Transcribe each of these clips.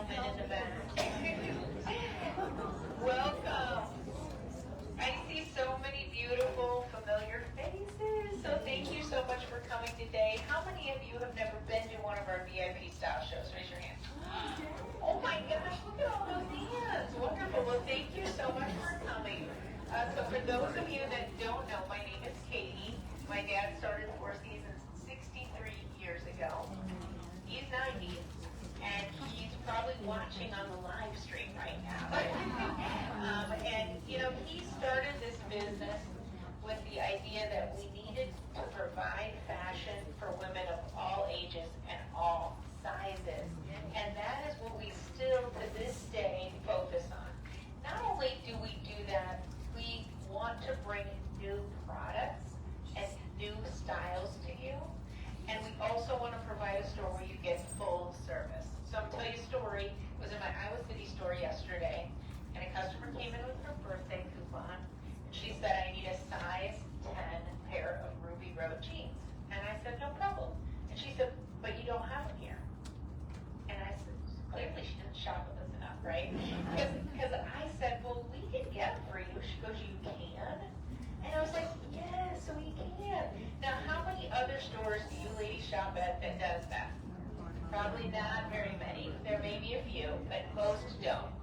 gentleman in the back. Welcome. I see so many beautiful, familiar faces. So thank you so much for coming today. How many of you have never been to one of our VIP style shows? Raise your hand. Oh my gosh, look at all those hands. Wonderful. Well, thank you so much for coming. So for those of you that don't know, my name is Katie. My dad started Four Seasons 63 years ago. He's 90, and he's probably watching on the live stream right now. And, you know, he started this business with the idea that we needed to provide fashion for women of all ages and all sizes. And that is what we still, to this day, focus on. Not only do we do that, we want to bring new products and new styles to you. And we also want to provide a store where you get full service. So I'm going to tell you a story. It was in my Iowa City store yesterday, and a customer came in with her birthday coupon, and she said, I need a size 10 pair of Ruby Road jeans. And I said, no problem. And she said, but you don't have them here. And I said, clearly she didn't shop with us enough, right? Because I said, well, we can get them for you. She goes, you can? And I was like, yes, we can. Now, how many other stores do you ladies shop at that does that? Probably not very many. There may be a few, but most don't.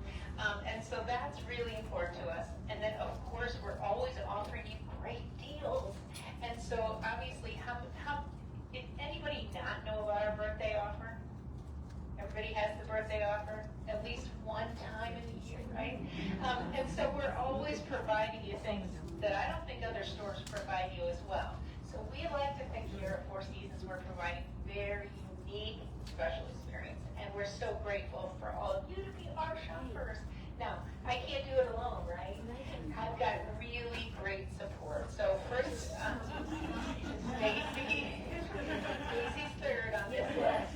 And so that's really important to us. And then, of course, we're always offering you great deals. And so, obviously, did anybody not know about our birthday offer? Everybody has the birthday offer at least one time in the year, right? And so we're always providing you things that I don't think other stores provide you as well. So we like to think here at Four Seasons we're providing very unique, special experience. And we're so grateful for all of you to be our shoppers. Now, I can't do it alone, right? I've got really great support. So first, Stacy's third on this list.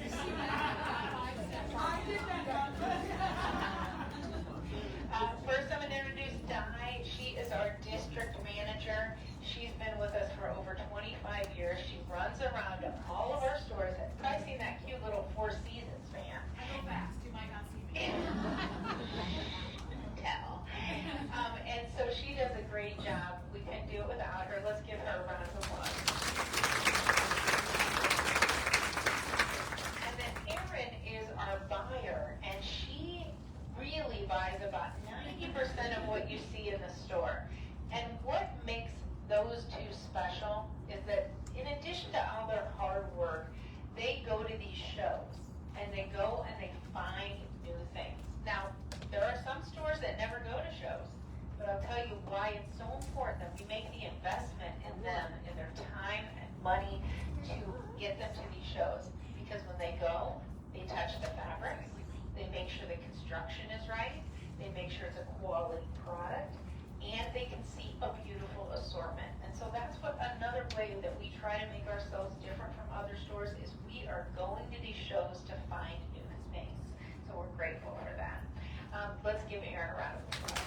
First, I'm going to introduce Di. She is our district manager. She's been with us for over 25 years. She runs around to all of our stores. I've probably seen that cute little Four Seasons van. I go fast. You might not see me. Tell. And so she does a great job. We couldn't do it without her. Let's give her a round of applause. And then Erin is our buyer, and she really buys about 90% of what you see in the store. And what makes those two special is that in addition to all their hard work, they go to these shows, and they go and they find new things. Now, there are some stores that never go to shows, but I'll tell you why it's so important that we make the investment in them, in their time and money to get them to these shows. Because when they go, they touch the fabric, they make sure the construction is right, they make sure it's a quality product, and they can see a beautiful assortment. And so that's what another way that we try to make ourselves different from other stores is we are going to these shows to find new things. So we're grateful for that. Let's give Erin a round of applause.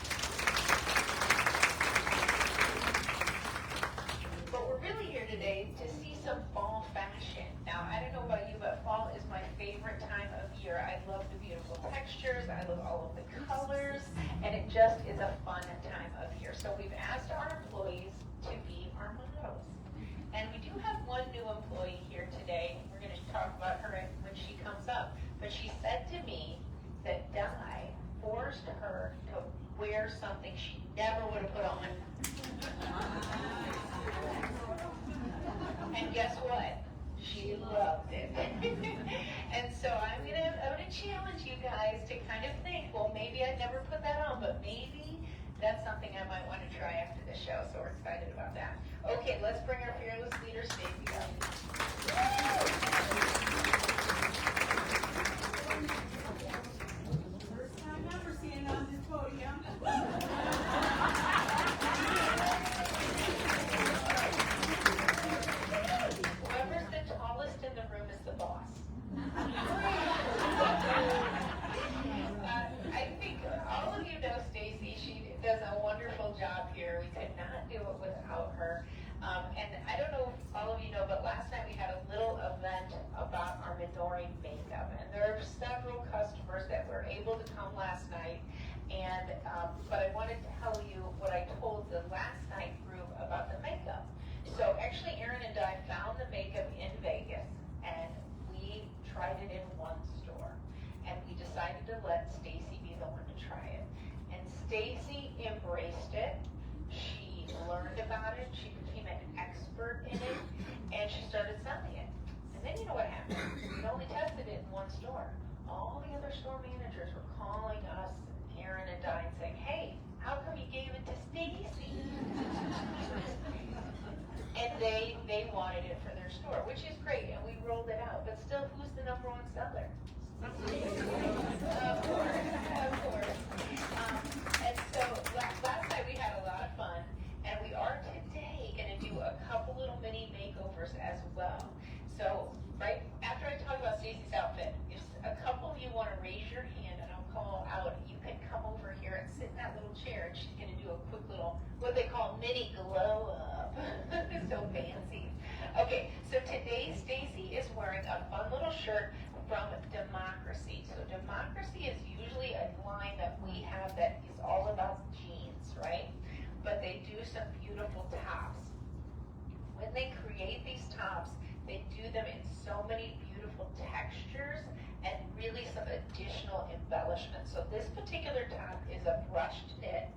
But we're really here today to see some fall fashion. Now, I don't know about you, but fall is my favorite time of year. I love the beautiful textures. I love all of the colors. And it just is a fun time of year. So we've asked our employees to be our models. And we do have one new employee here today. We're going to talk about her when she comes up. But she said to me that Di forced her to wear something she never would have put on. And guess what? She loved it. And so I'm gonna challenge you guys to kind of think, well, maybe I'd never put that on, but maybe that's something I might want to try after the show. So we're excited about that. Okay, let's bring our fearless leader, Stacy, up. First time ever seeing on this podium. Whoever's the tallest in the room is the boss. I think all of you know Stacy. She does a wonderful job here. We could not do it without her. And I don't know if all of you know, but last night we had a little event about our Midori makeup. And there are several customers that were able but I wanted to tell you what I told the last night group about the makeup. So actually, Erin and I found the makeup in Vegas, and we tried it in one store, and we decided to let Stacy be the one to try it. And Stacy embraced it. She learned about it. She became an expert in it, and she started selling it. And then you know what happened? We only tested it in one store. All the other store managers were calling us, Erin and I, and saying, "Hey, how come you gave it to Stacy?" And they wanted it for their store, which is great, and we rolled it out. But still, who's the number one seller? Of course. And so last night we had a lot of fun, and we are today going to do a couple little mini makeovers as well. So right after I talk about Stacy's outfit, if a couple of you want to raise your hand and I'll call out, you can come over here and sit in that little chair, and she's going to do a quick little, what they call mini glow up. So fancy. Okay, so today Stacy is wearing a fun little shirt from Democracy. So Democracy is usually a line that we have that is all about jeans, right? But they do some beautiful tops. When they create these tops, they do them in so many beautiful textures and really some additional embellishments. So this particular top is a brushed knit.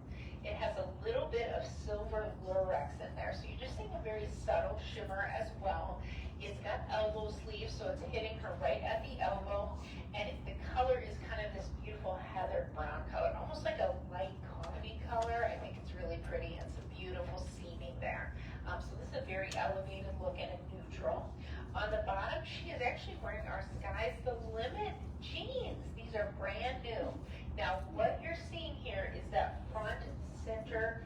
It has a little bit of silver lurex in there, so you're just seeing a very subtle shimmer as well. It's got elbow sleeves, so it's hitting her right at the elbow, and the color is kind of this beautiful heather brown color, almost like a light coffee color. I think it's really pretty, and some beautiful seaming there. So this is a very elevated look and a neutral. On the bottom, she is actually wearing our Sky's the Limit jeans. These are brand new. Now, what you're seeing here is that front center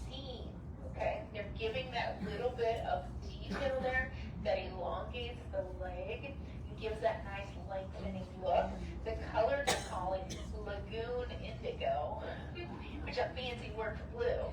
seam, okay? They're giving that little bit of detail there that elongates the leg and gives that nice lengthening look. The color they're calling Lagoon Indigo, which is a fancy word for blue.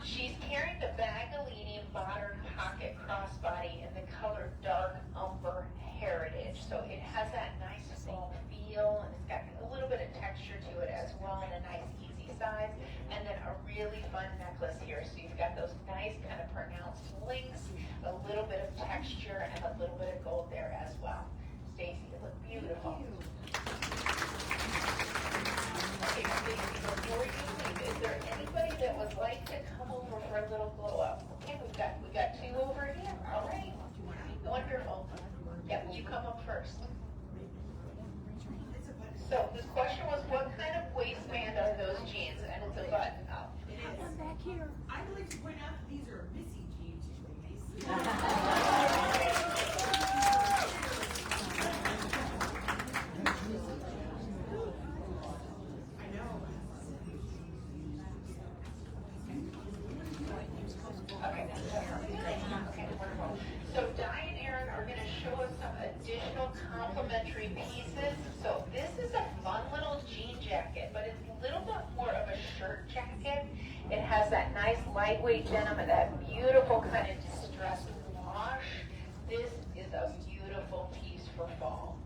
She's carrying the Bagalini modern pocket crossbody in the color Dark Umber Heritage. So it has that nice fall feel, and it's got a little bit of texture to it as well, and a nice easy size. And then a really fun necklace here. So you've got those nice kind of pronounced links, a little bit of texture, and a little bit of gold there as well. Stacy, you look beautiful. Okay, Stacy, before you leave, is there anybody that would like to come over for a little glow up? Okay, we got two over here. All right. Wonderful. Yep, you come up first. So the question was, what kind of waistband are those jeans? And it's a button up. It is. I'm back here. I would like to point out that these are Missy jeans, ladies. I know. Okay. Okay, wonderful. So Di and Erin are going to show us some additional complementary pieces. So this is a fun little jean jacket, but it's a little bit more of a shirt jacket. It has that nice lightweight denim and that beautiful kind of distressed wash. This is a beautiful piece for fall.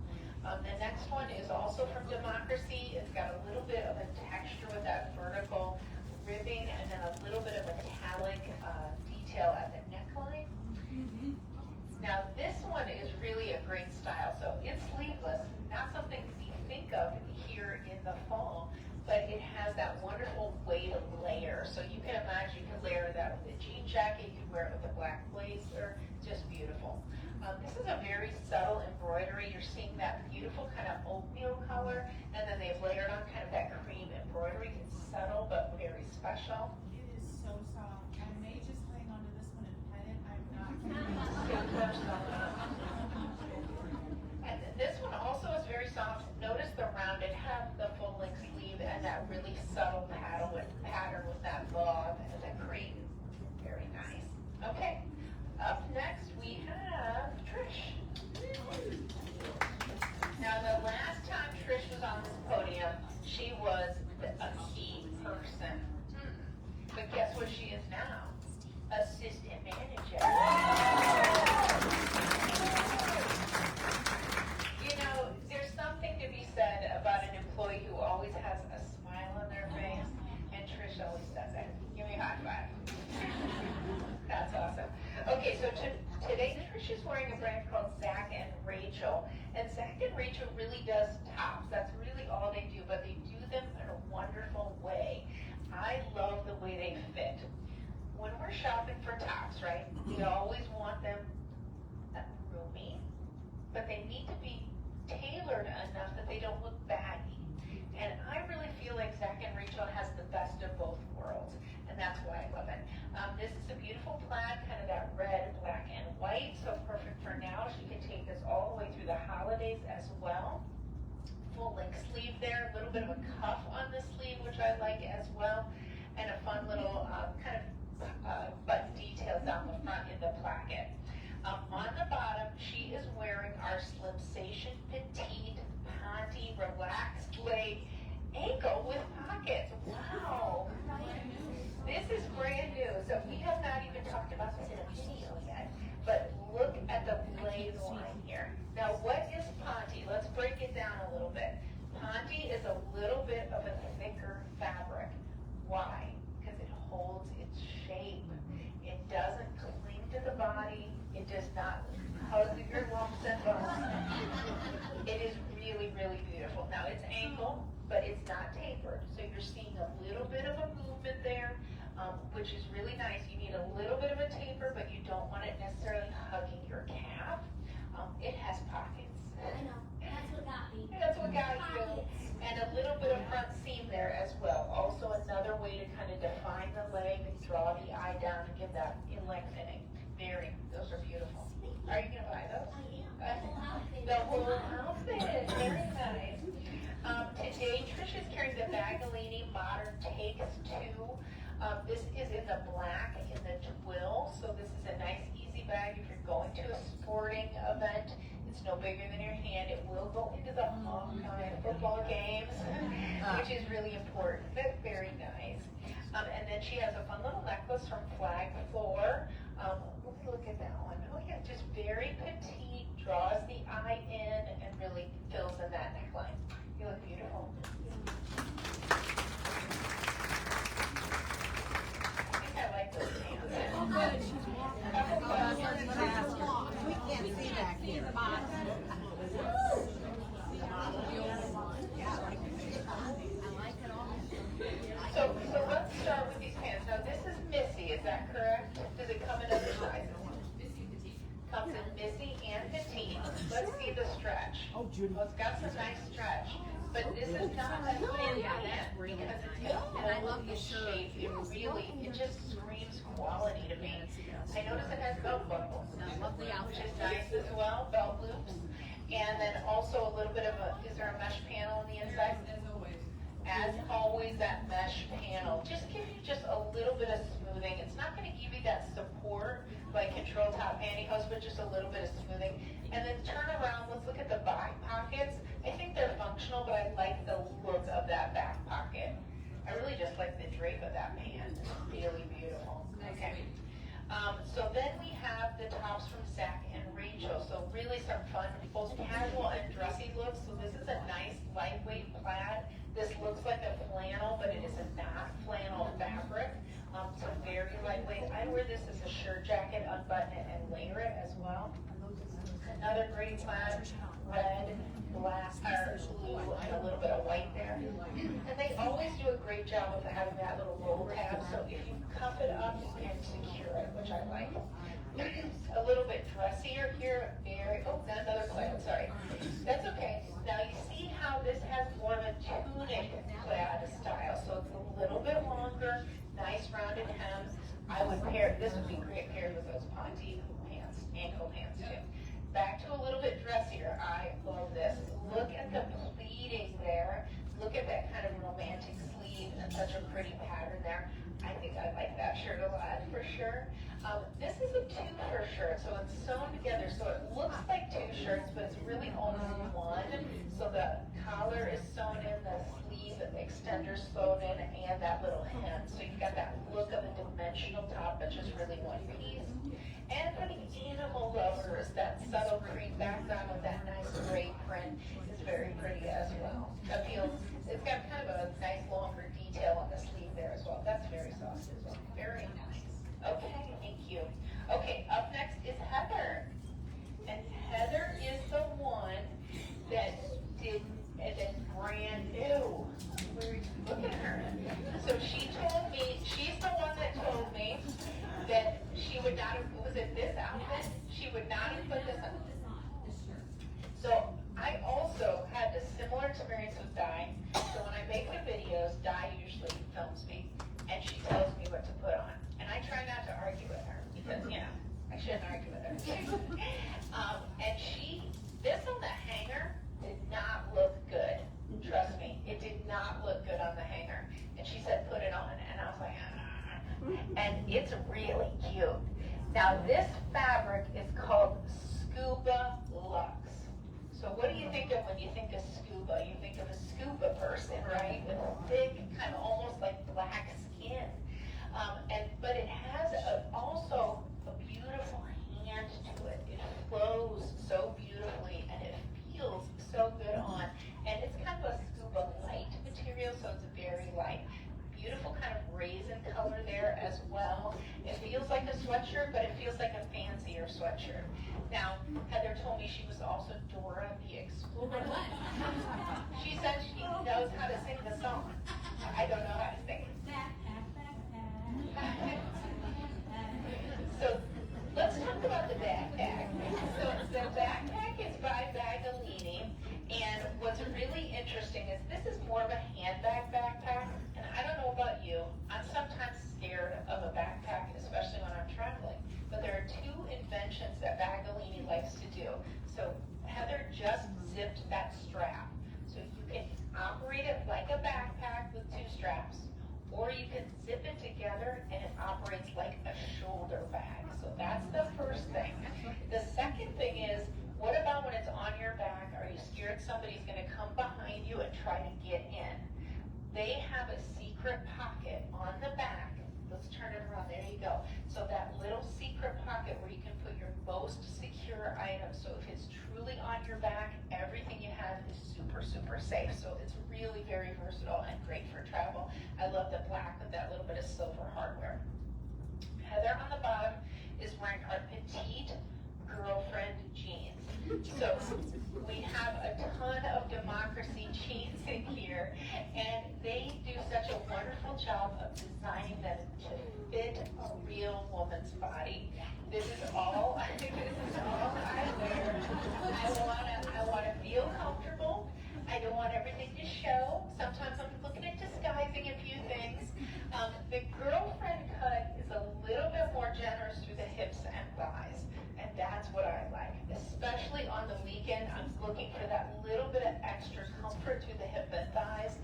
The next one is also from Democracy. It's got a little bit of a texture with that vertical ribbing and then a little bit of metallic detail at the neckline. Now this one is really a great style. So it's sleeveless, not something we think of here in the fall, but it has that wonderful way to layer. So you can imagine you can layer that with a jean jacket, you can wear it with a black blazer, just beautiful. This is a very subtle embroidery. You're seeing that beautiful kind of oatmeal color, and then they've layered on kind of that cream embroidery. It's subtle but very special. It is so soft. I may just hang on to this one and pet it. I'm not And this one also is very soft. Notice the rounded hem, the full length sleeve, and that really subtle pattern with that bob and the cream. Very nice. Okay. Up next we have Trish. Now the last time Trish was on this podium, she was a key person. But guess what she is now? Assistant manager. You know, there's something to be said about an employee who always has a smile on their so today Trish is wearing a brand called Zach and Rachel, and Zach and Rachel really does tops. That's really all they do, but they do them in a wonderful way. I love the way they fit. When we're shopping for tops, right, we always want them roomy, but they need to be tailored enough that they don't look baggy. And I really feel like Zach and Rachel has the best of both worlds, and that's why I love it. This is a beautiful plaid, kind of that red, black, and white, so perfect for now. She can take this all the way through the holidays as well. Full length sleeve there, a little bit of a cuff on the sleeve, which I like as well, and a fun little kind of button detail down the front in the placket. On the bottom, she is wearing our Slimsation Petite Ponte Relaxed Leg ankle with pockets. Wow! This is brand new, so we have not even talked about this in a video yet, but look at the blade line here. Now, what is Ponte? Let's break it down a little bit. Ponte is a little bit of a thicker fabric. Why? Because it holds its shape. It doesn't cling to the body. It does not hug your lumps and bumps. It is really, really beautiful. Now, it's ankle, but it's not tapered. So you're seeing a little bit of a movement there, which is really nice. You need a little bit of a taper, but you don't want it necessarily hugging your calf. It has pockets. I know. That's what got me. That's what got you. And a little bit of front seam there as well. Also another way to kind of define the leg, draw the eye down, and give that lengthening. Those are beautiful. Are you going to buy those? I am. The whole outfit. Very nice. Today, Trish is carrying the Bagalini Modern Takes 2. This is in the black, in the twill, so this is a nice, easy bag if you're going to a sporting event. It's no bigger than your hand. It will go into the Hawkeye football games, which is really important, but very nice. And then she has a fun little necklace from Flag Floor. Let me look at that one. Oh yeah, just very petite, draws the eye in, and really fills in that neckline. You look beautiful. I think I like those pants. Oh, good. She's walking. We can't see back here. So let's start with these pants. Now this is Missy, is that correct? Does it come in other sizes? Comes in Missy and petite. Let's see the stretch. Oh, Judy. Well, it's got some nice stretch, but this is not a thin pant because it's got And I love the shape. shirt. It just screams quality to me. I notice it has belt buckles, I love the which outfit. is nice as well, belt loops. And then also a little bit of is there a mesh panel on the inside? As always, that mesh panel just gives you just a little bit of smoothing. It's not going to give you that support like control top pantyhose, but just a little bit of smoothing. And then turn around, let's look at the back pockets. I think they're functional, but I like the look of that back pocket. I really just like the drape of that pant. It's really beautiful. Okay. So then we have the tops from Zach and Rachel. So really some fun, both casual and dressy looks. So this is a nice lightweight plaid. This looks like a flannel, but it is a not flannel fabric. So very lightweight. I wear this as a shirt jacket, unbutton it and layer it as well. Another great plaid, red, black, or blue, and a little bit of white there. And they always do a great job of having that little roll tab. So if you cuff it up, you can secure it, which I like. A little bit dressier here, another plaid, sorry. That's okay. Now you see how this has more of a tunic plaid style, so it's a little bit longer, nice rounded hems. This would be great paired with those Ponte pants, ankle pants too. Back to a little bit dressier. I love this. Look at the pleating there. Look at that kind of romantic sleeve and such a pretty pattern there. I think I like that shirt a lot for sure. This is a two-fer shirt, so it's sewn together, so it looks like two shirts, but it's really only one. So the collar is sewn in, the sleeve extender sewn in, and that little hem. So you've got that look of a dimensional top, but just really one piece. And for the animal lovers, that subtle cream background with that nice gray print is very pretty as well. It's got kind of a nice longer detail on the sleeve there as well. That's very soft as well. Very nice. Okay, thank you. Okay, up next And this on the hanger did not look good. Trust me, it did not look good on the hanger. And she said, put it on. And I was like, and it's really cute. Now this fabric is called Scuba Luxe. So what do you think of when you think of scuba? You think of a scuba person, right? With thick, kind of almost like black skin. But it has also a beautiful hand to it. It flows so beautifully and it feels so good on. And it's kind of a scuba light material, so it's very light. Beautiful kind of raisin color there as well. It feels like a sweatshirt, but it feels like a fancier sweatshirt. Now, Heather told me she was also Dora the Explorer. She said she knows how to sing the song. I don't know how to sing it. So let's talk about the backpack. So the backpack is by Bagolini, and what's really interesting is this is more of a handbag backpack, and I don't know about you, I'm sometimes scared of a backpack, especially when I'm traveling, but there are two inventions that Bagolini likes to do. So Heather just zipped that strap, so you can operate it like a backpack with two straps, or you can zip it together and it operates like a shoulder bag. So that's the first thing. The second thing is, what about when it's on your back? Are you scared somebody's going to come behind you and try to get in? They have a secret pocket on the back. Let's turn it around. There you go. So that little secret pocket where you can put your most secure items. So if it's truly on your back, everything you have is super, super safe. So it's really very versatile and great for travel. I love the black with that little bit of silver hardware. Heather on the bottom is wearing our petite girlfriend jeans. So we have a ton of democracy jeans in here, and they do such a wonderful job of designing them to fit a real woman's body. This is all I wear. I want to feel comfortable. I don't want everything to show. Sometimes I'm looking at disguising a few things. The girlfriend cut is a little bit more generous through the hips and thighs, and that's what I like. Especially on the weekend, I'm looking for that little bit of extra comfort through the hip and thighs,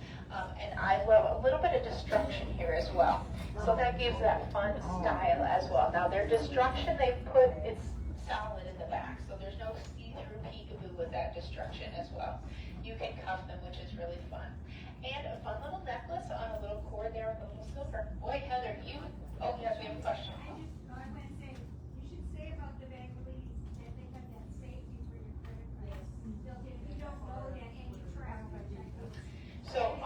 and I love a little bit of destruction here as well. So that gives that fun style as well. Now their destruction, it's solid in the back, so there's no see-through peekaboo with that destruction as well. You can cuff them, which is really fun. And a fun little necklace on a little cord there with a little silver. Boy, Heather, oh yes, we have a question. I was going to say, you should say about the Bagolini that they have that safety for your credit cards. Built in. If you don't know that and you travel, So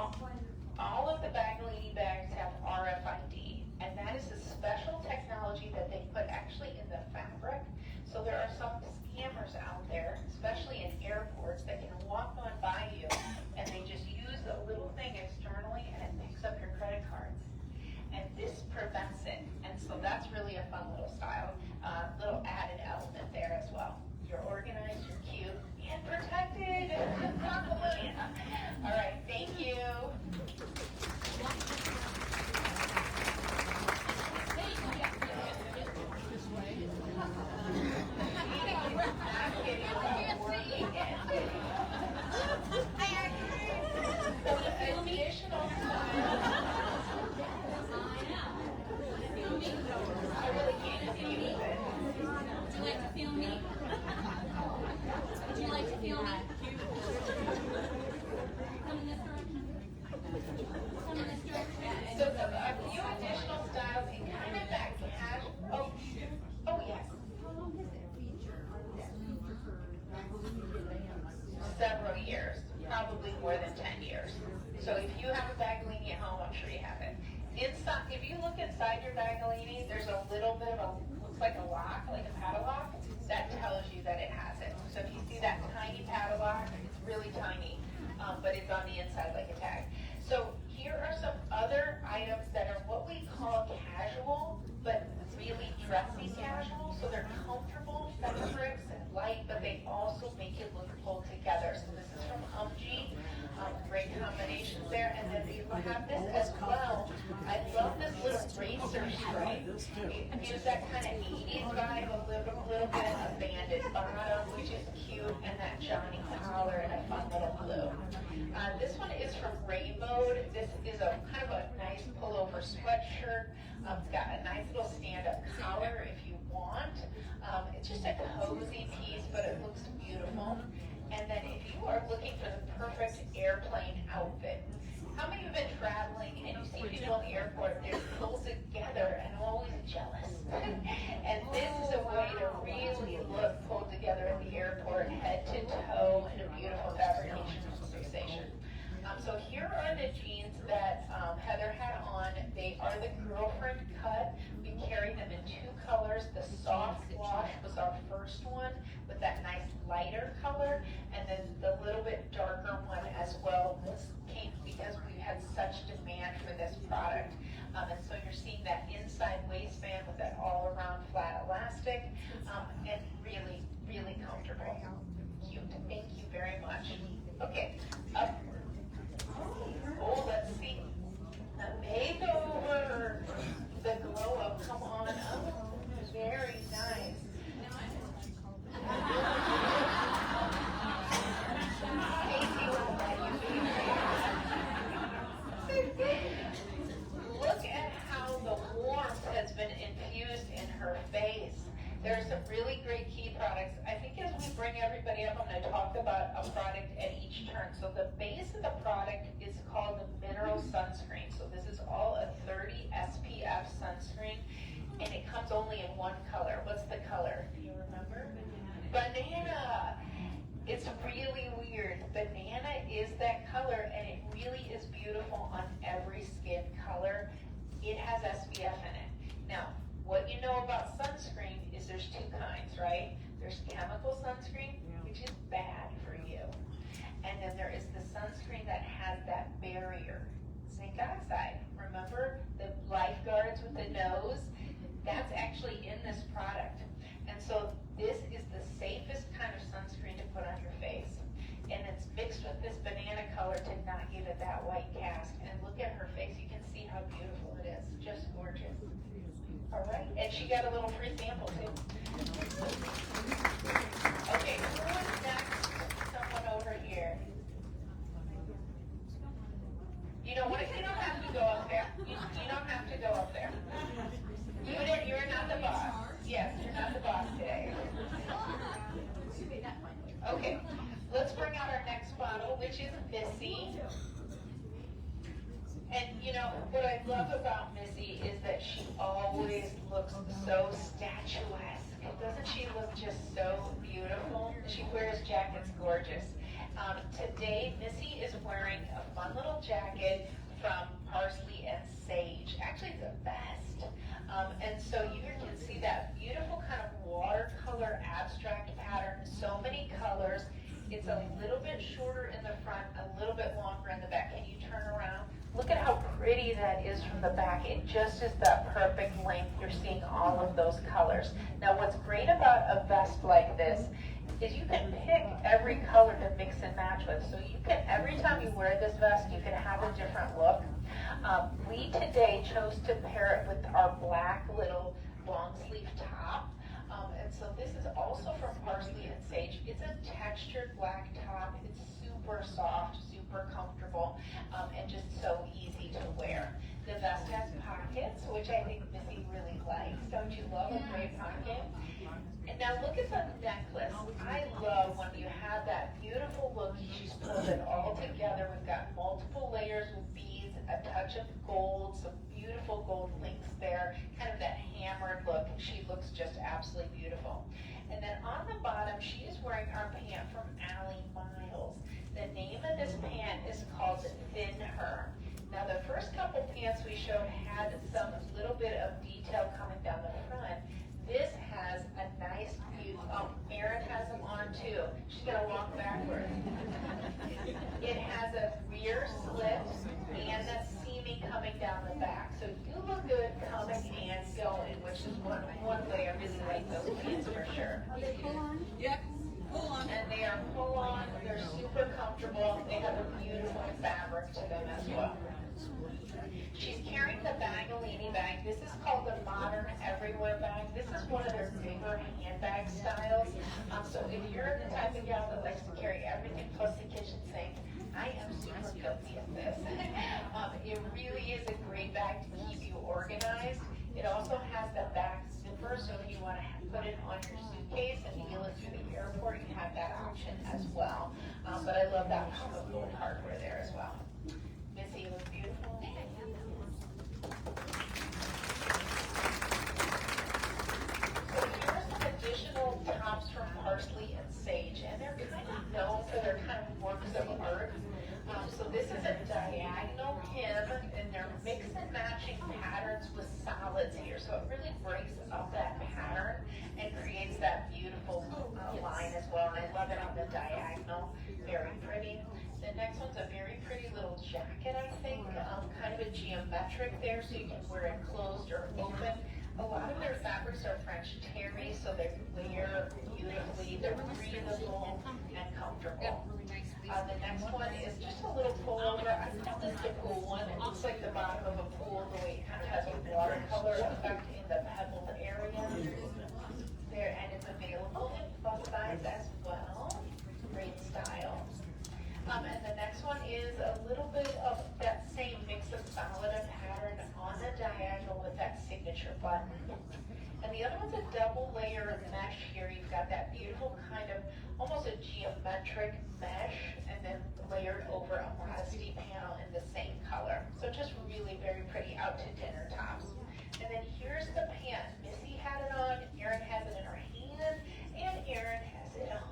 all of the Bagolini bags have RFID, and that is a special technology that they put actually in the fabric. So there are some scammers out there, especially in airports, that can walk on by you and they just use a little thing externally and it picks up your credit cards. And this prevents it. And so that's really a fun little style, little added element there as well. You're organized, you're cute, and protected. Hallelujah. All right, thank you. Several years, probably more than 10 years. So if you have a Bagolini at home, I'm sure you have it. Inside, if you look inside your Bagolini, there's a little bit of looks like a lock, like a padlock. That tells you that it has it. So if you see that tiny padlock, it's really tiny, but it's on the inside like a tag. So here are some other items that are what we call casual, but really dressy casual. So they're comfortable fabrics and light, but they also make it look pulled together. So this is from UMG. Great combinations there. And then we have this as well. I love this little racer stripe. Gives that kind of 80s vibe, a little bit of a banded bottom, which is cute, and that Johnny collar and a fun little blue. This one is from Ray Mode. This is a kind of a nice pullover sweatshirt. It's got a nice little stand-up collar if you want. It's just a cozy piece, but it looks beautiful. And then if you are looking for the perfect airplane outfit, how many of you have been traveling and you see people in the airport, they're pulled together, and I'm always jealous. And this is a way to really look pulled together at the airport, head to toe, in a beautiful fabrication sensation. So here are the jeans that Heather had on. They are the girlfriend cut. We carry them in two colors. The soft wash was our first one with that nice lighter color, and then the little bit darker one as well. This came because we had such demand for this product. And so you're seeing that inside waistband with that all-around flat elastic, and really, really comfortable. Cute. Thank you very much. Okay, up. Oh, let's see. The makeover. The glow up. Come on up. Very nice. Casey won't let you be. Look at how the warmth has been infused in her face. There's some really great key products. I think as we bring everybody up, I'm going to talk about a product at each turn. So the base of the product is called the Mineral Sunscreen. So this is all a 30 SPF sunscreen, and it comes only in one color. What's the color? Do you remember? Banana. It's really weird. Banana is that color, and it really is beautiful on every skin color. It has SPF in it. Now, what you know about sunscreen is there's two kinds, right? There's chemical sunscreen, which is bad for you. And then there is the sunscreen that has that barrier, zinc oxide. Remember the lifeguards with the nose? That's actually in this product. And so this is the safest kind of sunscreen to put on your face. And it's mixed with this banana color to not give it that white cast. And look at her face. You can see how beautiful it is. Just gorgeous. All right, and she got a little free sample too. Okay, who is next? Someone over here. You know what? You don't have to go up there. You don't have to go up there. You're not the boss. Yes, you're not the boss today. Okay, let's bring out our next bottle, which is Missy. And you know, what I love about Missy is that she always looks so statuesque. Doesn't she look just so beautiful? She wears jackets gorgeous. Today, Missy is wearing a fun little jacket from Parsley and Sage. Actually, the best. And so you can see that beautiful kind of watercolor abstract pattern, so many colors. It's a little bit shorter in the front, a little bit longer in the back. Can you turn around? Look at how pretty that is from the back. It just is that perfect length. You're seeing all of those colors. Now what's great about a vest like this is you can pick every color to mix and match with. So you can, every time you wear this vest, you can have a different look. We today chose to pair it with our black little long sleeve top. And so this is also from Parsley and Sage. It's a textured black top. It's super soft, super comfortable, and just so easy to wear. The vest has pockets, which I think Missy really likes. Don't you love a great pocket? And now look at the necklace. I love when you have that beautiful look. She's pulled it all together. We've got multiple layers with beads, a touch of gold, some beautiful gold links there, kind of that hammered look. She looks just absolutely beautiful. And then on the bottom, she is wearing our pant from Allie Miles. The name of this pant is called Thin Her. Now the first couple pants we showed had some little bit of detail coming down the front. This has a nice view. Erin has them on too. She's gonna walk backwards. It has a rear slit and a seaming coming down the back. So you look good coming and going, which is one way I really like those pants for sure. Are they pull on? Yep, pull on. And they are full on, they're super comfortable, they have a beautiful fabric to them as well. She's carrying the Bagalini bag. This is called the Modern Everywhere bag. This is one of their bigger handbag styles. So if you're the type of gal that likes to carry everything plus the kitchen sink, I am super guilty of this. It really is a great bag to keep you organized. It also has the back zipper, so if you want to put it on your suitcase and wheel it through the airport, you have that option as well. But I love that little hardware there as well. Missy, you look beautiful. So here's some additional tops from Parsley and Sage, and they're kind of known for their kind of works of art. So this is a diagonal hem, and they're mix and matching patterns with solids here. So it really breaks up that pattern and creates that beautiful line as well. And I love it on the diagonal, very pretty. The next one's a very pretty little jacket, I think, kind of a geometric there, so you can wear it closed or open. A lot of their fabrics are French terry, so they layer beautifully. They're breathable and comfortable. The next one is just a little pullover. I call this the pool one. It looks like the bottom of a pool, the way it kind of has a watercolor effect in the pebbled area. There, and it's available in plus size as well. Great style. And the next one is a little bit of that same mix of solid and pattern on the diagonal with that signature button. And the other one's a double layer mesh here. You've got that beautiful kind of almost a geometric mesh and then layered over a modesty panel in the same color. So just really very pretty out to dinner tops. And then here's the pant. Missy had it on, Erin has it in her hand, and Erin has it on.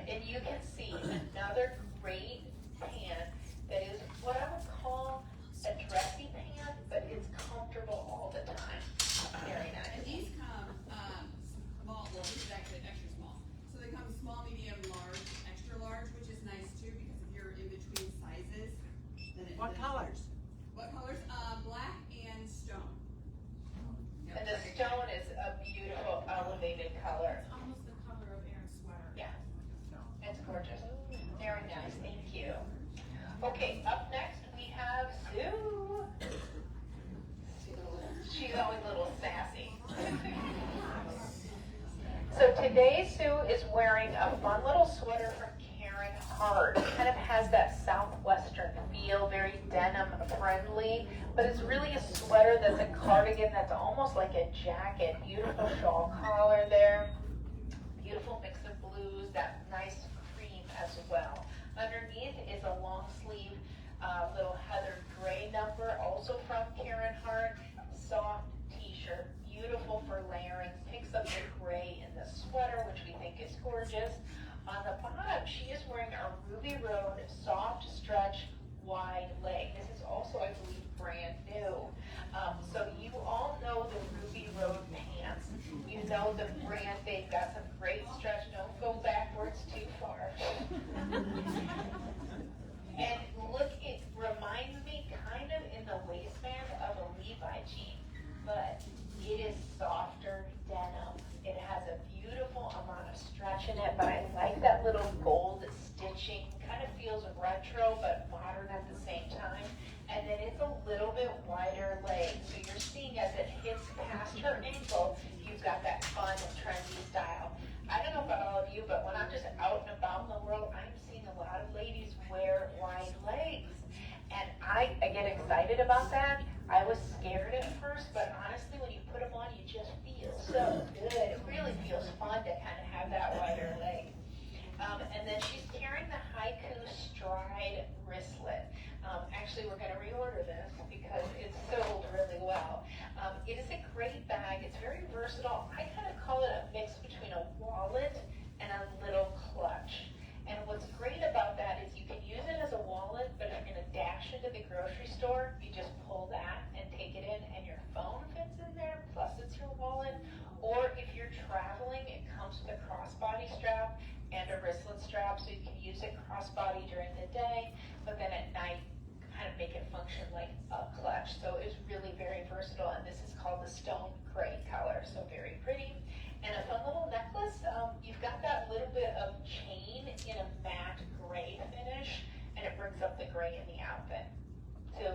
And you can see another great pant that is what I would call a dressy pant, but it's comfortable all the time. Very nice. And these come small, well, this is actually extra small. So they come small, medium, large, extra large, which is nice too, because if you're in between sizes, then it. What colors? What colors? Black and stone. Yep. And the stone is a beautiful elevated color. It's almost the color of Aaron's sweater. Yeah, it's gorgeous. Very nice, thank you. Okay, up next we have Sue. She's always a little sassy. So today Sue is wearing a fun little sweater from Karen Hart. It kind of has that southwestern feel, very denim friendly, but it's really a sweater that's a cardigan that's almost like a jacket. Beautiful shawl collar there. Beautiful mix of blues, that nice cream as well. Underneath is a long sleeve little heather gray number, also from Karen Hart. Soft t-shirt, beautiful for layering, picks up the gray in the sweater, which we think is gorgeous. On the bottom, she is wearing a Ruby Road soft stretch wide leg. This is also, I believe, brand new. So you all know the Ruby Road pants. You know the brand. They've got some great stretch. Don't go backwards too far. And look, it reminds me kind of in the waistband of a Levi jean, but it is softer denim. It has a beautiful amount of stretch in it, but I like that little gold stitching. Kind of feels retro, but modern at the same time. And then it's a little bit wider leg. So you're seeing as it hits past her ankle, you've got that fun, trendy style. I don't know about all of you, but when I'm just out and about in the world, I'm seeing a lot of ladies wear wide legs. And I get excited about that. I was scared at first, but honestly, when you put them on, you just feel so good. It really feels fun to kind of have that wider leg. And then she's carrying the Haiku Stride wristlet. Actually, we're going to reorder this because it's sold really well. It is a great bag. It's very versatile. I kind of call it a mix between a wallet and a little clutch. And what's great about that is you can use it as a wallet, but if you're going to dash into the grocery store, you just pull that and take it in, and your phone fits in there, plus it's your wallet. Or if you're traveling, it comes with a crossbody strap and a wristlet strap, so you can use it crossbody during the day, but then at night, kind of make it function like a clutch. So it's really very versatile, and this is called the stone gray color, so very pretty. And a fun little necklace, you've got that little bit of chain in a matte gray finish, and it brings up the gray in the outfit. So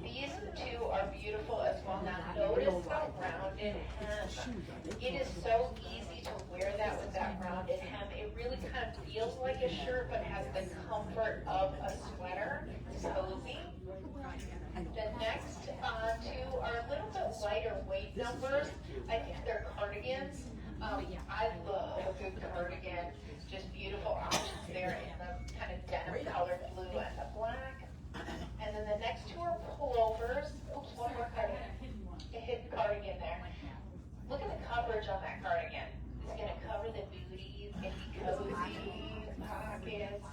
These two are beautiful as well. Now notice how rounded hem. It is so easy to wear that with that rounded hem. It really kind of feels like a shirt, but has the comfort of a sweater. It's cozy. The next two are a little bit lighter weight numbers. I think they're cardigans. I love a good cardigan. Just beautiful options there in the kind of denim colored blue and the black. And then the next two are pullovers. Oops, one more cardigan. A hidden cardigan there. Look at the coverage on that cardigan. It's going to cover the booties, it's cozy, pockets.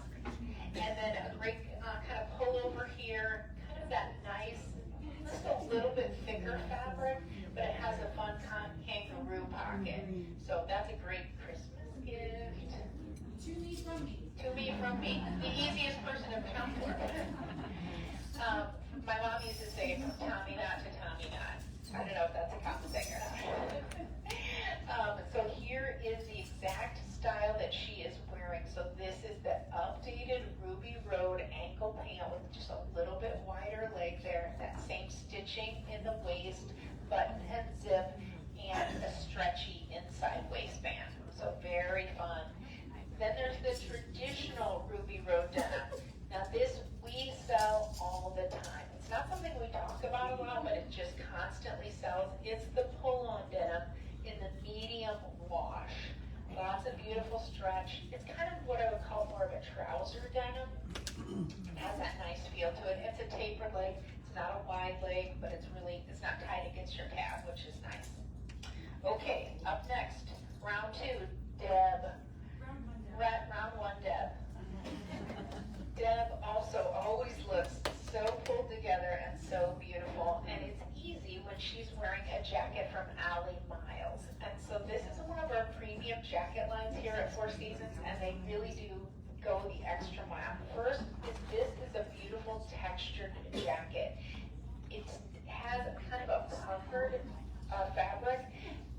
And then a great kind of pullover here. Kind of that nice, just a little bit thicker fabric, but it has a fun kangaroo pocket. So that's a great Christmas gift. To me from me. To me from me. The easiest person to count for. My mom used to say, from Tommy Knot to Tommy Knot. I don't know if that's a common thing or not. So here is the exact style that she is wearing. So this is the updated Ruby Road ankle pant with just a little bit wider leg there. That same stitching in the waist, button and zip, and a stretchy inside waistband. So very fun. Then there's the traditional Ruby Road denim. Now this we sell all the time. It's not something we talk about a lot, but it just constantly sells. It's the pull-on denim in the medium wash. Lots of beautiful stretch. It's kind of what I would call more of a trouser denim. It has that nice feel to it. It's a tapered leg. It's not a wide leg, but it's not tight against your calf, which is nice. Okay, up next, round two, Deb. Round one, Deb. Deb also always looks so pulled together and so beautiful, and it's easy when she's wearing a jacket from Allie Miles. And so this is one of our premium jacket lines here at Four Seasons, and they really do go the extra mile. First, this is a beautiful textured jacket. It has kind of a puckered fabric,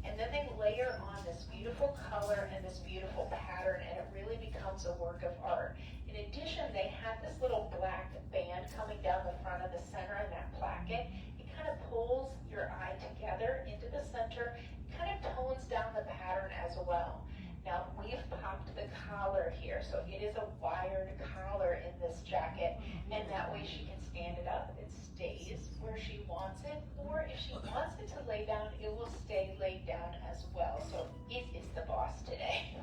and then they layer on this beautiful color and this beautiful pattern, and it really becomes a work of art. In addition, they have this little black band coming down the front of the center and that placket. It kind of pulls your eye together into the center, kind of tones down the pattern as well. Now, we've popped the collar here, so it is a wired collar in this jacket, and that way she can stand it up. It stays where she wants it, or if she wants it to lay down, it will stay laid down as well. So it is the boss today.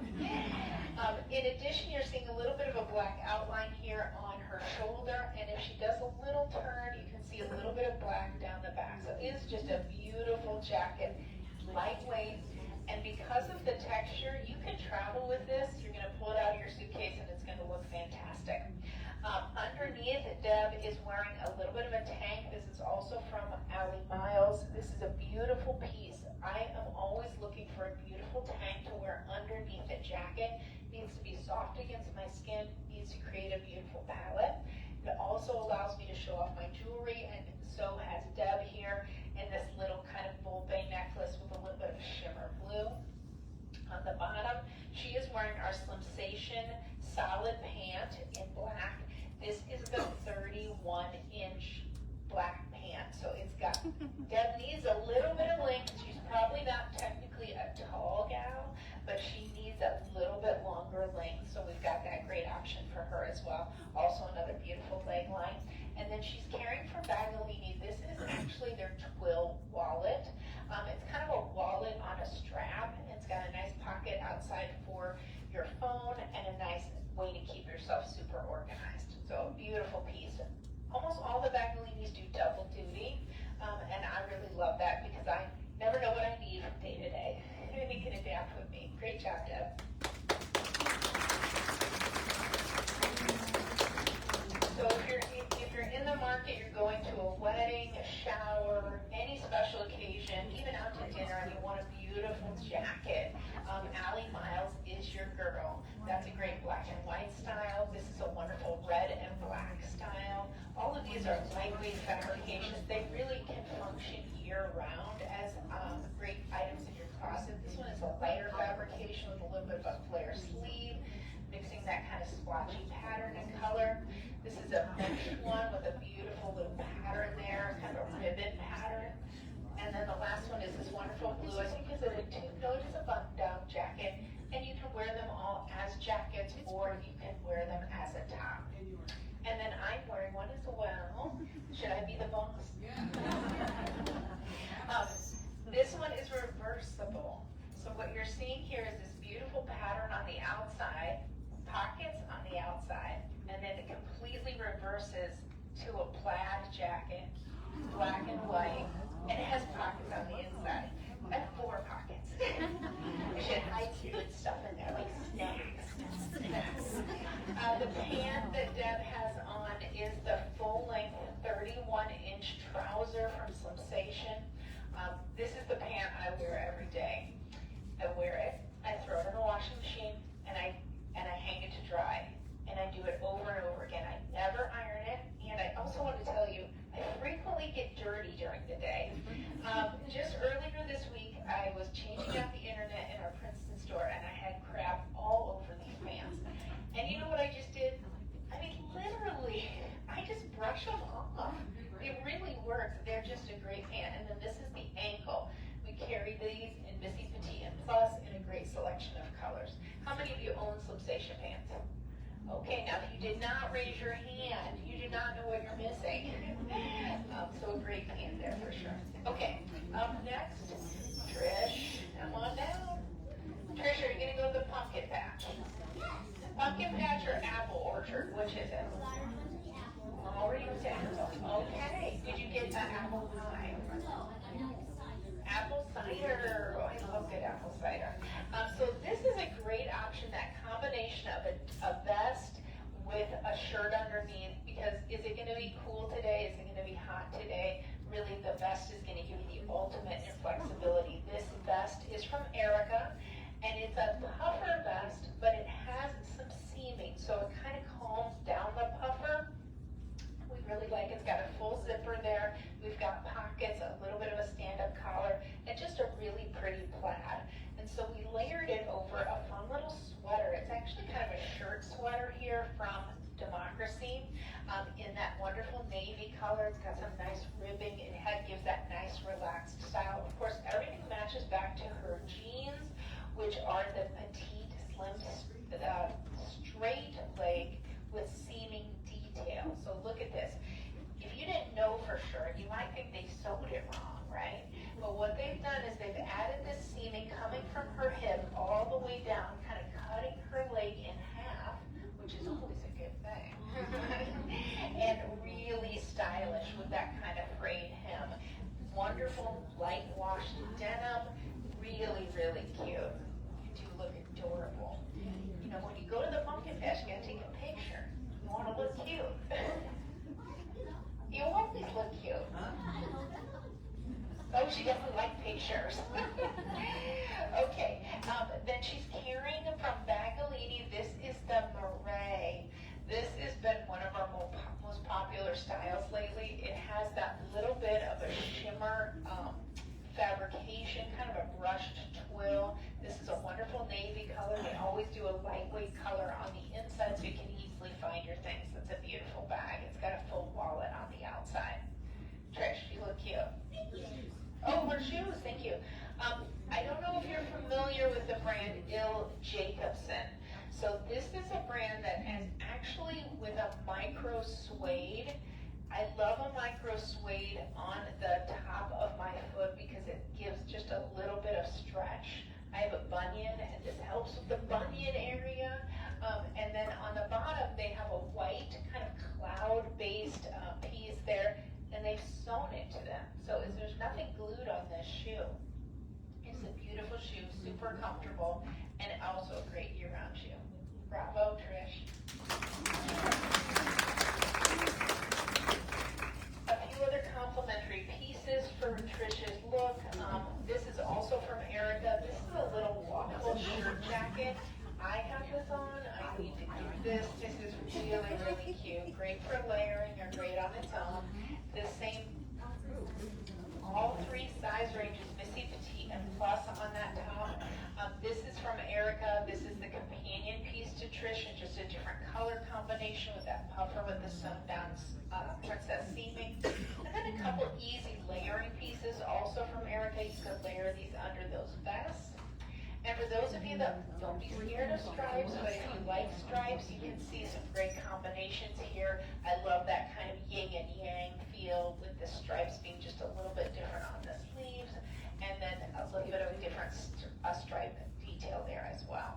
In addition, you're seeing a little bit of a black outline here on her shoulder, and if she does a little turn, you can see a little bit of black down the back. So it is just a beautiful jacket, lightweight. And because of the texture, you can travel with this. You're going to pull it out of your suitcase and it's going to look fantastic. Underneath, Deb is wearing a little bit of a tank. This is also from Allie Miles. This is a beautiful piece. I am always looking for a beautiful tank to wear underneath a jacket. It needs to be soft against my skin. It needs to create a beautiful palette. It also allows me to show off my jewelry, and so has Deb here in this little kind of bull bay necklace with a little bit of shimmer blue. On the bottom, she is wearing our Slimsation solid pant in black. This is the 31-inch black pant, so it's got, Deb needs a little bit of length. She's probably not technically a tall gal, but she needs a little bit longer length, so we've got that great option for her as well. Also another beautiful leg line. And then she's carrying from Bagalini. This is actually their twill wallet. It's kind of a wallet on a strap. It's got a nice pocket outside for your phone and a nice way to keep yourself super organized. So a beautiful piece. Almost all the Bagalinis do double duty, and I really love that because I never know what I need from day to day. And you can adapt with me. Great job, Deb. So if you're in the market, you're going to a wedding, a shower, any special occasion, even out to dinner, and you want a beautiful jacket, Allie Miles is your girl. That's a great black and white style. This is a wonderful red and black style. All of these are lightweight fabrications. They really can function year-round as great items in your closet. This one is a lighter fabrication with a little bit of a flare sleeve, mixing that kind of splotchy pattern and color. This is a mesh one with a beautiful little pattern there. blue, I think is no, it is a button-down jacket, and you can wear them all as jackets, or you can wear them as a top. And then I'm wearing one as well. Should I be the boss? Yeah. This one is reversible. So what you're seeing here is this beautiful pattern on the outside, pockets on the outside, and then it completely reverses to a plaid jacket, black and white, and it has pockets on the inside. I have 4 pockets. I should hide good stuff in there, like snacks. The pant that Deb has on is the full-length 31-inch trouser from Slimsation. This is the pant I wear every day. I wear it, I throw it in the washing machine, and I hang it to dry. And I do it over and over again. I never iron it, and I also want to tell you, I frequently get dirty during the day. Just earlier this week, I was changing out the internet in our Princeton store, and I had crap all over these pants. And you know what I just did? I mean, literally, I just brush them off. It really works. They're just a great pant. And then this is the ankle. We carry these in Missy Petite and Plus in a great selection of colors. How many of you own Slimsation pants? Okay, now if you did not raise your hand, you do not know what you're missing. So a great pant there for sure. Okay, up next, Trish, come on down. Trish, are you gonna go to the pumpkin patch? Pumpkin patch or apple orchard, which is it? Already was apple. Okay, did you get that apple pie? Apple cider. Oh, I love good apple cider. So this is a great option, that combination of a vest with a shirt underneath, because is it going to be cool today? Is it going to be hot today? Really, the vest is going to give you the ultimate in flexibility. This vest is from Erica, and it's a puffer vest, but it has some seaming, so it kind of calms down the puffer. We really like it. It's got a full zipper there. We've got pockets, a little bit of a stand-up collar, and just a really pretty plaid. And so we layered it over a fun little sweater. It's actually kind of a shirt sweater here from Democracy in that wonderful navy color. It's got some nice ribbing. It gives that nice relaxed style. Of course, everything matches back to her jeans, which are the petite, slim, straight leg with seaming detail. So look at this. If you didn't know for sure, you might think they sewed it wrong, right? But what they've done is they've added this seaming coming from her hip all the way down, kind of cutting her leg in half, which is always a good thing. And really stylish with that kind of frayed hem. Wonderful light washed denim, really, really cute. You do look adorable. You know, when you go to the pumpkin patch, you gotta take a picture. You wanna look cute. You always look cute. Oh, she doesn't like pictures. Okay, then she's carrying from Bagolini. This is the Murray. This has been one of our most popular styles lately. It has that little bit of a shimmer fabrication, kind of a brushed twill. This is a wonderful navy color. They always do a lightweight color on the inside so you can easily find your things. It's a beautiful bag. It's got a full wallet on the outside. Trish, you look cute. Thank you. Oh, her shoes, thank you. I don't know if you're familiar with the brand Il Jacobson. So this is a brand that has actually with a micro suede. I love a micro suede on the top of my foot because it gives just a little bit of stretch. I have a bunion, and this helps with the bunion area. And then on the bottom, they have a white kind of cloud-based piece there, and they've sewn it to them. So there's nothing glued on this shoe. It's a beautiful shoe, super comfortable, and also a great year-round shoe. Bravo, Trish. A few other complimentary pieces for Trish's look. This is also from Erica. This is a little walkable shirt jacket. I have this on. I need to keep this. This is really, really cute. Great for layering or great on its own. The same, all 3 size ranges, Missy Petite and Plus on that top. This is from Erica. This is the companion piece to Trish, and just a different color combination with that puffer with the sewn down princess seaming. And then a couple easy layering pieces also from Erica. You could layer these under the for those of you that don't be scared of stripes, but if you like stripes, you can see some great combinations here. I love that kind of yin and yang feel with the stripes being just a little bit different on the sleeves, and then a little bit of a different stripe detail there as well.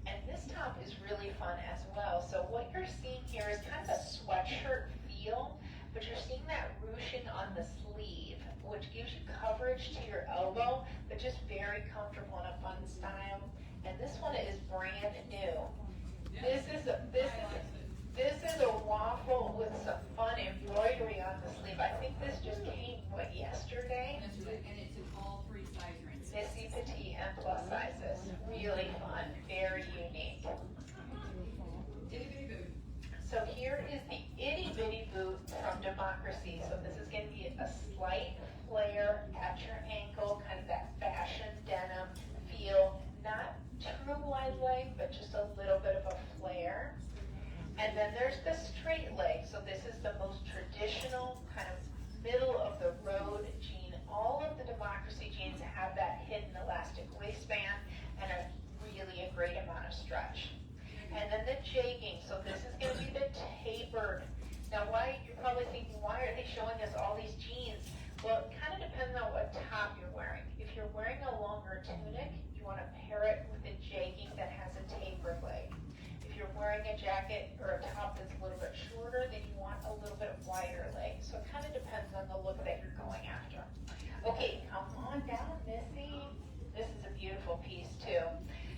And this top is really fun as well. So what you're seeing here is kind of a sweatshirt feel, but you're seeing that ruching on the sleeve, which gives you coverage to your elbow, but just very comfortable in a fun style. And this one is brand new. This is a waffle with some fun embroidery on the sleeve. I think this just came, yesterday? Yesterday, and it's in all 3 size ranges. Missy, petite, and plus sizes. Really fun, very unique. Itty bitty boot. So here is the itty bitty boot from Democracy. So this is going to be a slight flare at your ankle, kind of that fashion denim feel. Not true wide leg, but just a little bit of a flare. And then there's the straight leg. So this is the most traditional kind of middle of the road jean. All of the Democracy jeans have that hidden elastic waistband and a great amount of stretch. And then the jegging, so this is going to be the tapered. Now you're probably thinking, why are they showing us all these jeans? Well, it kind of depends on what top you're wearing. If you're wearing a longer tunic, you want to pair it with a jegging that has a tapered leg. If you're wearing a jacket or a top that's a little bit shorter, then you want a little bit wider leg. So it kind of depends on the look that you're going after. Okay, come on down, Missy. This is a beautiful piece too.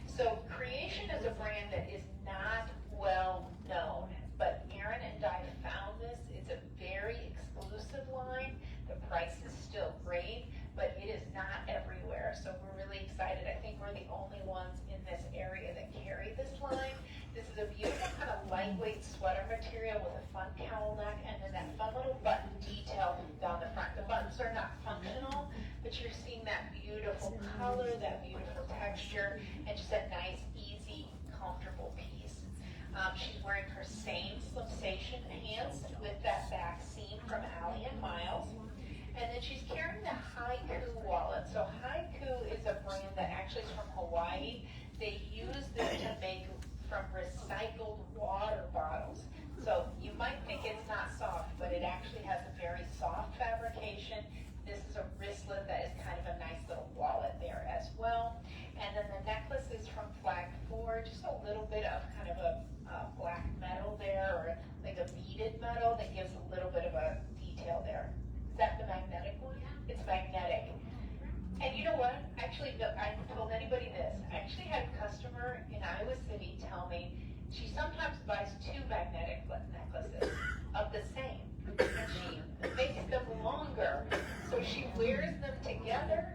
So Creation is a brand that is not well known, but Erin and I found this. It's a very exclusive line. The price is still great, but it is not everywhere. So we're really excited. I think we're the only ones in this area that carry this line. This is a beautiful kind of lightweight sweater material with a fun cowl neck and then that fun little button detail down the front. The buttons are not functional, but you're seeing that beautiful color, that beautiful texture, and just a nice, easy, comfortable piece. She's wearing her same Sensation pants with that back seam from Allie and Miles. And then she's carrying the Haiku wallet. So Haiku is a brand that actually is from Hawaii. They use this to make from recycled water bottles. So you might think it's not soft, but it actually has a very soft fabrication. This is a wristlet that is kind of a nice little wallet there as well. And then the necklace is from Flag 4, just a little bit of kind of a black metal there, or like a beaded metal that gives a little bit of a detail there. Is that the magnetic one? It's magnetic. And you know what? Actually, I told anybody this. I actually had a customer in Iowa City tell me she sometimes buys 2 magnetic necklaces of the same. And she makes them longer. So she wears them together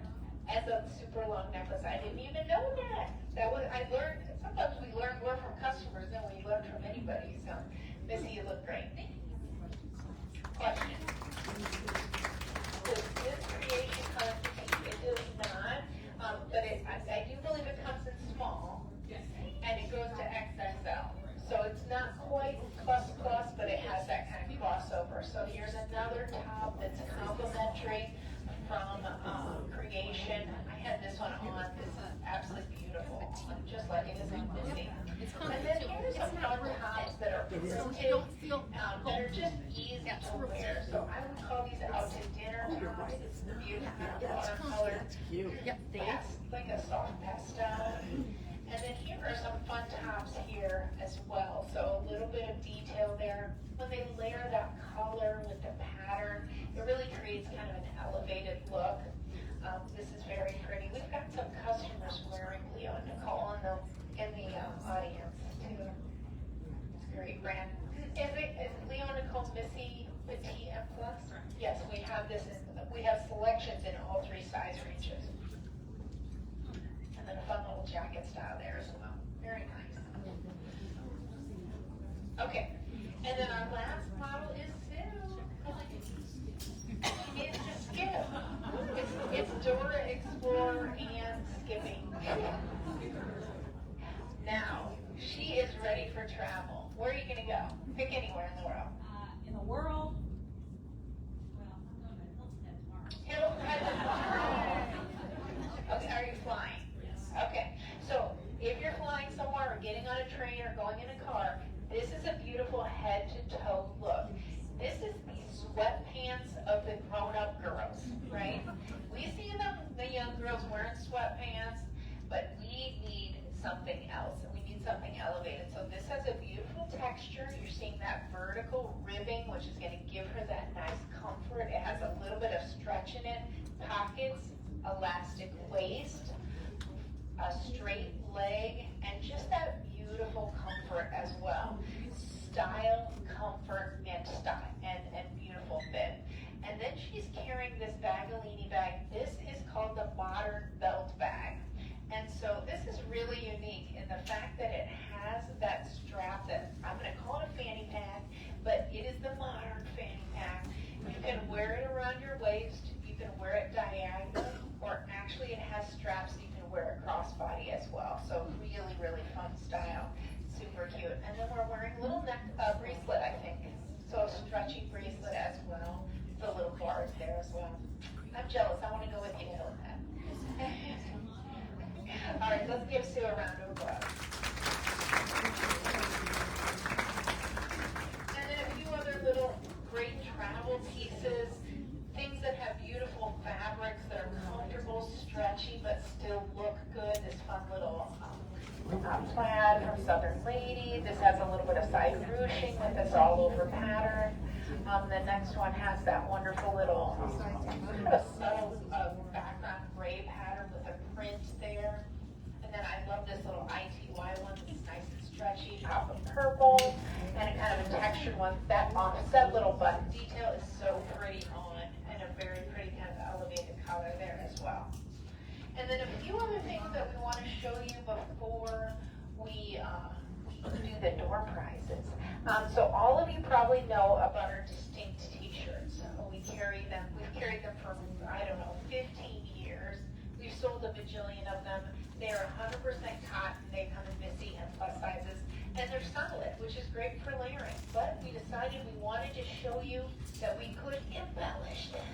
as a super long necklace. I didn't even know that. I learned, sometimes we learn more from customers than we learn from anybody. So, Missy, you look great. Question. Does this Creation come in petite? It does not, but I do believe it comes in small, and it goes to XXL. So it's not quite plus, but it has that kind of crossover. So here's another top that's complimentary from Creation. I had this one on. This is absolutely beautiful, just like it is on Missy. And then here's some fun tops that are printed, that are just easy to wear. So I would call these out to dinner tops. It's beautiful watercolor. Yes, like a soft pastel. And then here are some fun tops here as well. So a little bit of detail there. When they layer that color with the pattern, it really creates kind of an elevated look. This is very pretty. We've got some customers wearing Leo and Nicole in the audience too. It's a great brand. Is Leo and Nicole Missy Petite and Plus? Yes, we have this. We have selections in all 3 size ranges. And then a fun little jacket style there as well. Very nice. Okay. And then our last model is Sue. She needs to skip. It's Dora Explorer and skipping. Now, she is ready for travel. Where are you going to go? Pick anywhere in the world. In the world, well, I'm going to Hilton Head tomorrow. Okay, are you flying? Okay. So of the grown-up girls, right? We see them, the young girls wearing sweatpants, but we need something else. We need something elevated. So this has a beautiful texture. You're seeing that vertical ribbing, which is going to give her that nice comfort. It has a little bit of stretch in it, pockets, elastic waist, a straight leg, and just that beautiful comfort as well. Style, comfort, and style, and beautiful fit. And then she's carrying this Bagolini bag. This is called the modern belt bag. And so this is really unique in the fact that it has that strap that I'm going to call it a fanny pack, but it is the modern fanny pack. You can wear it around your waist, you can wear it diagonal, or actually it has straps so you can wear it crossbody as well. So really, really fun style. Super cute. And then we're wearing a little neck bracelet, I think. So a stretchy bracelet as well. The little bars there as well. I'm jealous. I want to go with you on that. All right, let's give Sue a round of applause. And then a few other little great travel pieces, things that have beautiful fabrics that are comfortable, stretchy, but still look good. This fun little plaid from Southern Lady. This has a little bit of side ruching with this all over pattern. The next one has that wonderful little kind of subtle background gray pattern with a print there. And then I love this little ITY one. It's nice and stretchy, top of purple, and a kind of a textured one. That offset little button detail is so pretty on, and a very pretty kind of elevated color there as well. And then a few other things that we want to show you before we do the door prizes. So all of you probably know about our distinct t-shirts. We've carried them for, I don't know, 15 years. We've sold a bajillion of them. They're 100% cotton. They come in missy and plus sizes. And they're solid, which is great for layering. But we decided we wanted to show you that we could embellish them.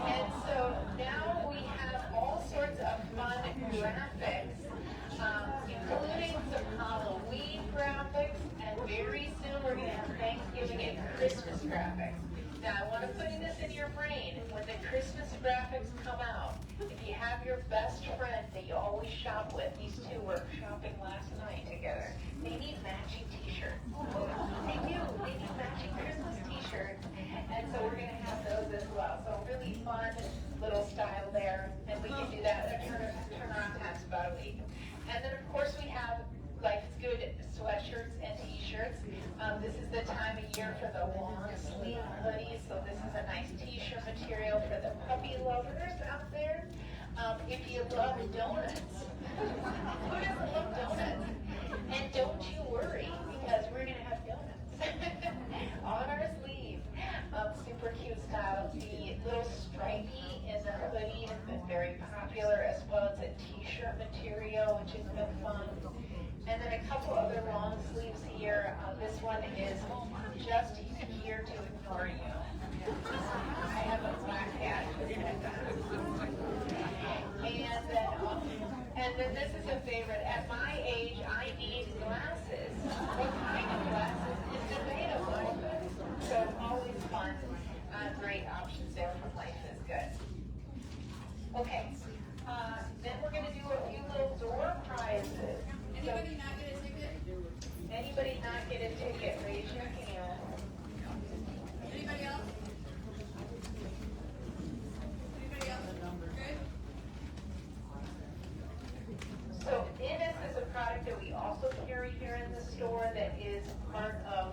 And so now we have all sorts of fun graphics, including some Halloween graphics, and very soon we're going to have Thanksgiving and Christmas graphics. Now I want to put this in your brain. When the Christmas graphics come out, if you have your best friend that you always shop with, these two were shopping last night together, they need matching t-shirts. They do. They need matching Christmas t-shirts. And so we're going to have those as well. So really fun little style there. And we can do that. Turnaround time's about a week. And then of course we have Life is Good sweatshirts and t-shirts. This is the time of year for the long sleeve hoodies. So this is a nice t-shirt material for the puppy lovers out there. If you love donuts, who doesn't love donuts? And don't you worry, because we're going to have donuts on our sleeve. Super cute style. The little stripey in the hoodie has been very popular as well. It's a t-shirt material, which has been fun. And then a couple other long sleeves here. This one is just here to ignore you. I have a black hat. And then this is a favorite. At my age, I need glasses. What kind of glasses is debatable? So always fun. Great options there from Life is Good. Okay. Then we're going to do a few little door prizes. Anybody not get a ticket? Anybody not get a ticket? Raise your hand. Anybody else? Anybody else? Good? So Innis is a product that we also carry here in the store that is part of